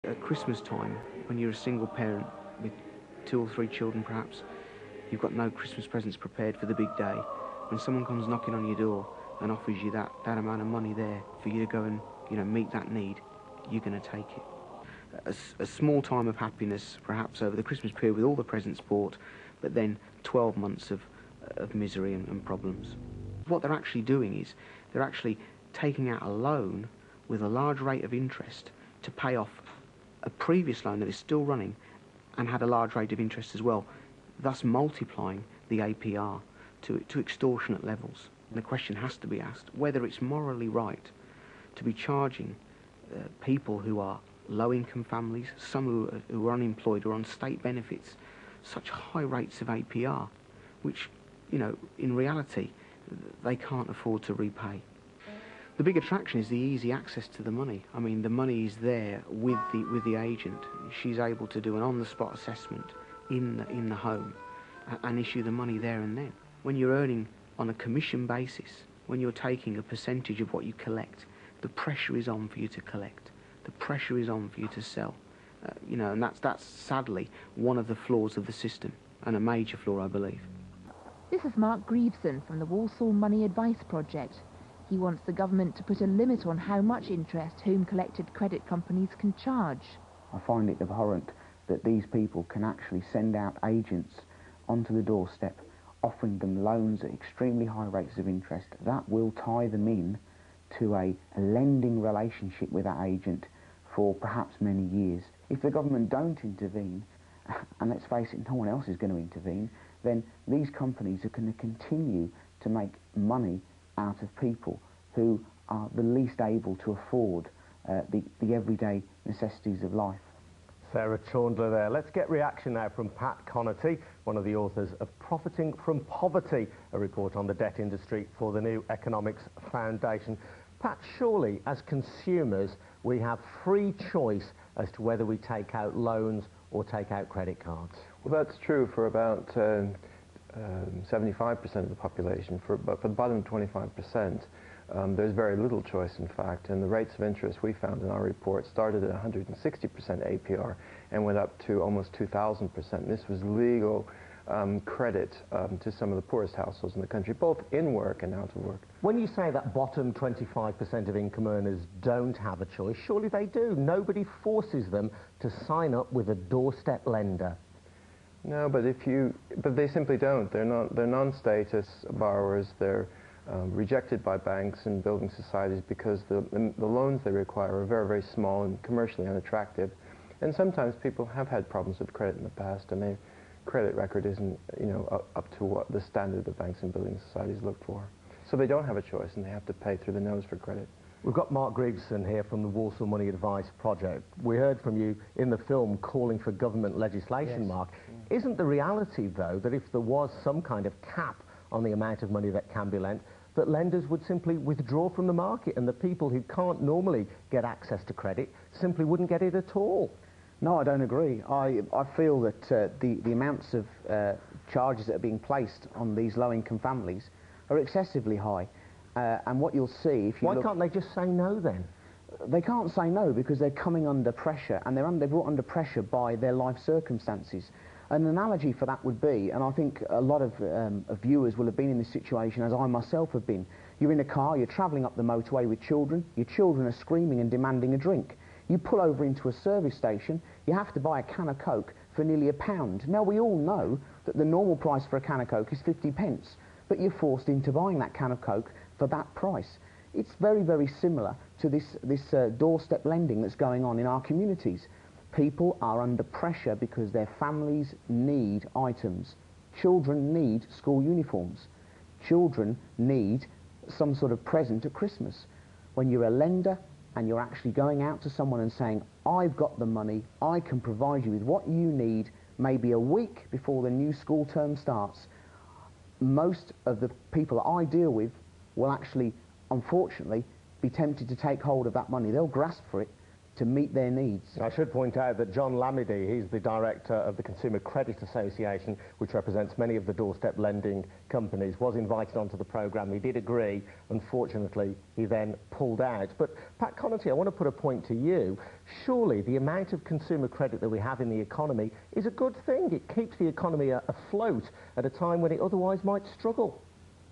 At Christmas time, when you're a single parent with 2 or 3 children perhaps, you've got no Christmas presents prepared for the big day. When someone comes knocking on your door and offers you that amount of money there for you to go and, meet that need, you're going to take it. A small time of happiness perhaps over the Christmas period with all the presents bought, but then 12 months of misery and problems. What they're actually doing is they're actually taking out a loan with a large rate of interest to pay off a previous loan that is still running and had a large rate of interest as well, thus multiplying the APR to extortionate levels. And the question has to be asked whether it's morally right to be charging people who are low-income families, some who are unemployed or on state benefits, such high rates of APR, which, in reality, they can't afford to repay. The big attraction is the easy access to the money. I mean, the money is there with the agent. She's able to do an on-the-spot assessment in the home and issue the money there and then. When you're earning on a commission basis, when you're taking a percentage of what you collect, the pressure is on for you to collect. The pressure is on for you to sell. And that's sadly one of the flaws of the system, and a major flaw, I believe. This is Mark Greveson from the Walsall Money Advice Project. He wants the government to put a limit on how much interest home-collected credit companies can charge. I find it abhorrent that these people can actually send out agents onto the doorstep offering them loans at extremely high rates of interest. That will tie them in to a lending relationship with that agent for perhaps many years. If the government don't intervene, and let's face it, no one else is going to intervene, then these companies are going to continue to make money out of people who are the least able to afford the everyday necessities of life. Sarah Chaundler there. Let's get reaction now from Pat Connaughty, one of the authors of Profiting from Poverty, a report on the debt industry for the New Economics Foundation. Pat, surely as consumers we have free choice as to whether we take out loans or take out credit cards. Well, that's true for about 75% of the population, but for the bottom 25%, there's very little choice, in fact, and the rates of interest we found in our report started at 160% APR and went up to almost 2,000%. This was legal credit to some of the poorest households in the country, both in work and out of work. When you say that bottom 25% of income earners don't have a choice, surely they do. Nobody forces them to sign up with a doorstep lender. No, but they simply don't. They're non-status borrowers. They're rejected by banks and building societies because the loans they require are very, very small and commercially unattractive. And sometimes people have had problems with credit in the past, and their credit record isn't, up to what the standard the banks and building societies look for. So they don't have a choice, and they have to pay through the nose for credit. We've got Mark Greveson here from the Walsall Money Advice Project. We heard from you in the film calling for government legislation, yes. Mark. Isn't the reality, though, that if there was some kind of cap on the amount of money that can be lent, that lenders would simply withdraw from the market and the people who can't normally get access to credit simply wouldn't get it at all? No, I don't agree. I feel that the amounts of charges that are being placed on these low-income families are excessively high. And what you'll see if you Why can't they just say no then? They can't say no because they're coming under pressure, and they're brought under pressure by their life circumstances. An analogy for that would be, and I think a lot of viewers will have been in this situation, as I myself have been. You're in a car, you're travelling up the motorway with children, your children are screaming and demanding a drink. You pull over into a service station, you have to buy a can of Coke for nearly £1. Now, we all know that the normal price for a can of Coke is 50p, but you're forced into buying that can of Coke for that price. It's very, very similar to this doorstep lending that's going on in our communities. People are under pressure because their families need items. Children need school uniforms. Children need some sort of present at Christmas. When you're a lender and you're actually going out to someone and saying, I've got the money, I can provide you with what you need, maybe a week before the new school term starts, most of the people I deal with will actually, unfortunately, be tempted to take hold of that money. They'll grasp for it to meet their needs. I should point out that John Lamedy, he's the director of the Consumer Credit Association, which represents many of the doorstep lending companies, was invited onto the programme. He did agree. Unfortunately, he then pulled out. But Pat Connaughty, I want to put a point to you. Surely the amount of consumer credit that we have in the economy is a good thing. It keeps the economy afloat at a time when it otherwise might struggle.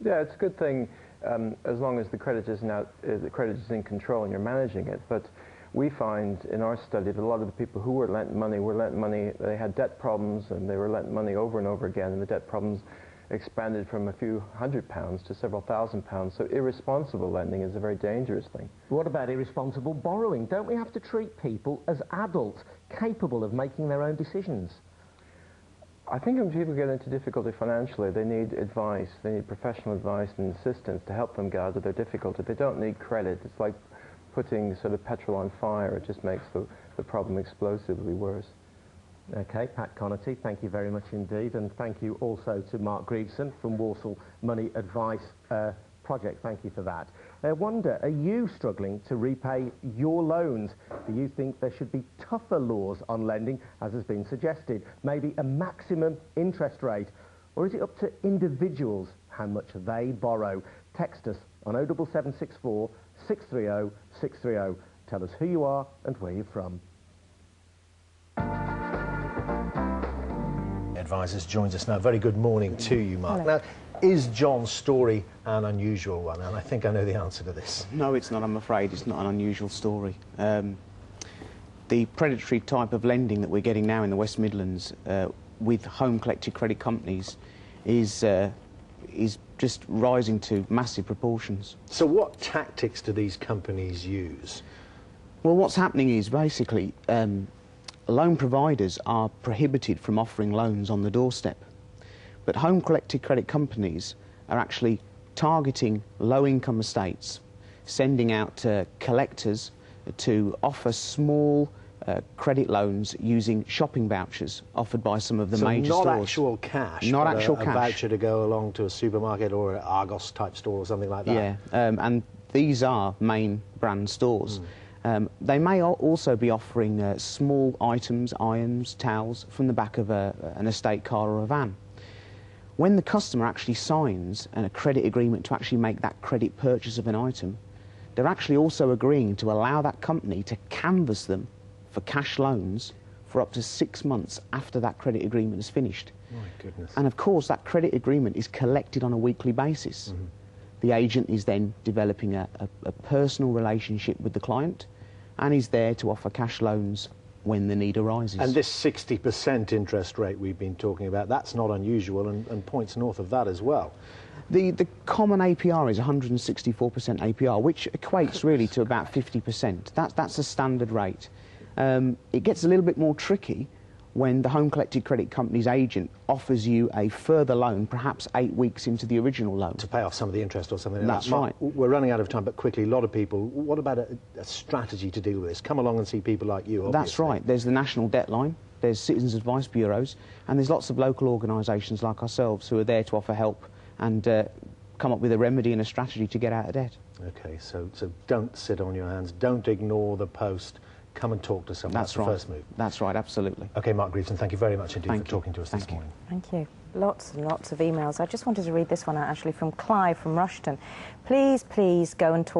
Yeah, it's a good thing as long as the credit is in control and you're managing it. But we find in our study that a lot of the people who were lent money, they had debt problems and they were lent money over and over again, and the debt problems expanded from a few £100 to several £1,000s. So irresponsible lending is a very dangerous thing. What about irresponsible borrowing? Don't we have to treat people as adults, capable of making their own decisions? I think when people get into difficulty financially, they need advice. They need professional advice and assistance to help them get out of their difficulty. They don't need credit. It's like putting sort of petrol on fire. It just makes the problem explosively worse. Okay, Pat Connaughty, thank you very much indeed, and thank you also to Mark Greveson from Walsall Money Advice Project. Thank you for that. I wonder, are you struggling to repay your loans? Do you think there should be tougher laws on lending, as has been suggested? Maybe a maximum interest rate? Or is it up to individuals how much they borrow? Text us on 07764 630 630. Tell us who you are and where you're from. Advisors joins us now. Very good morning to you, Mark. Hello. Now, is John's story an unusual one? And I think I know the answer to this. No, it's not, I'm afraid. It's not an unusual story. The predatory type of lending that we're getting now in the West Midlands with home-collected credit companies is just rising to massive proportions. So what tactics do these companies use? Well, what's happening is basically loan providers are prohibited from offering loans on the doorstep. But home-collected credit companies are actually targeting low-income estates, sending out collectors to offer small credit loans using shopping vouchers offered by some of the major stores. So not actual cash, not actual cash. A voucher to go along to a supermarket or an Argos-type store or something like that? Yeah, and these are main brand stores. They may also be offering small items, irons, towels, from the back of an estate car or a van. When the customer actually signs a credit agreement to actually make that credit purchase of an item, they're actually also agreeing to allow that company to canvass them for cash loans for up to 6 months after that credit agreement is finished. My goodness. And of course, that credit agreement is collected on a weekly basis. The agent is then developing a personal relationship with the client and is there to offer cash loans when the need arises. And this 60% interest rate we've been talking about, that's not unusual, and points north of that as well. The common APR is 164% APR, which equates really to about 50%. That's a standard rate. It gets a little bit more tricky when the home collected credit company's agent offers you a further loan, perhaps 8 weeks into the original loan. To pay off some of the interest or something like that. That's right. We're running out of time, but quickly, a lot of people, what about a strategy to deal with this? Come along and see people like you, obviously. That's right. There's the National Debt Line, there's Citizens Advice Bureaus, and there's lots of local organisations like ourselves who are there to offer help and come up with a remedy and a strategy to get out of debt. OK, so don't sit on your hands, don't ignore the post. Come and talk to someone. That's the first move. That's right, absolutely. OK, Mark Greveson, thank you very much indeed for talking to us this morning. Thank you. Lots and lots of emails. I just wanted to read this one out, actually, from Clive from Rushton. Please go and talk